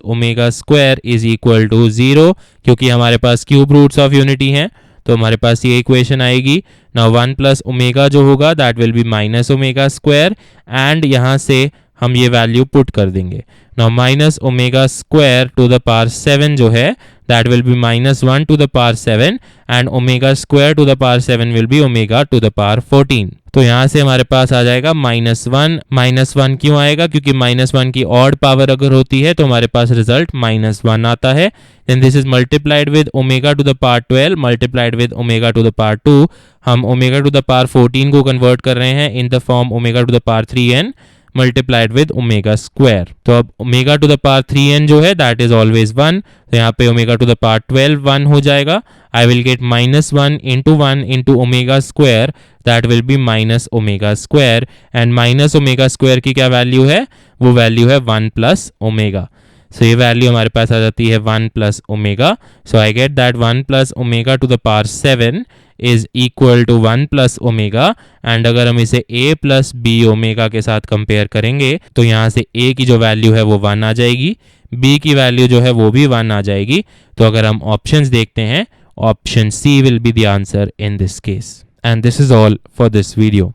omega square is equal to 0, क्योंकि हमारे पास क्यूब रूट्स ऑफ यूनिटी हैं तो हमारे पास ये इक्वेशन आएगी। नाउ 1 प्लस ओमेगा जो होगा that will be minus omega square, and यहाँ से हम ये वैल्यू पुट कर देंगे। Now minus omega square to the power 7 जो है that will be -1 to the power 7 and omega square to the power 7 will be omega to the power 14। तो यहाँ से हमारे पास आ जाएगा -1 क्यों आएगा, क्योंकि -1 की ऑड पावर अगर होती है तो हमारे पास रिजल्ट -1 आता है। Then this is multiplied with omega to the power 12 multiplied with omega to the power 2। हम ओमेगा टू द पावर 14 को कन्वर्ट कर रहे हैं in the form omega to the power 3n multiplied with omega square. तो अब omega to the power 3n जो है that is always 1, तो यहाँ पे ओमेगा टू द पावर 12 1 हो जाएगा। आई will gate -1 into 1 into omega square, that will be minus omega square, and minus omega square की क्या वैल्यू है, वो वैल्यू है 1 प्लस ओमेगा। सो ये वैल्यू हमारे पास आ जाती है 1 plus omega. So I get that 1 plus omega to the power 7 is equal to 1 plus omega, and अगर हम इसे a प्लस बी ओमेगा के साथ कंपेयर करेंगे तो यहाँ से a की जो वैल्यू है वो 1 आ जाएगी, b की वैल्यू जो है वो भी 1 आ जाएगी। तो अगर हम ऑप्शंस देखते हैं, option C will be the answer in this case. And this is all for this video.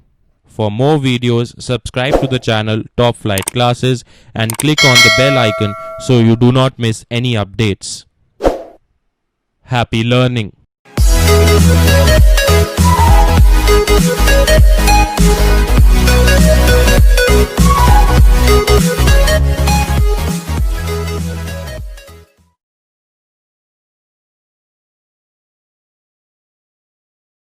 For more videos, subscribe to the channel Top Flight Classes and click on the bell icon so you do not miss any updates. Happy learning!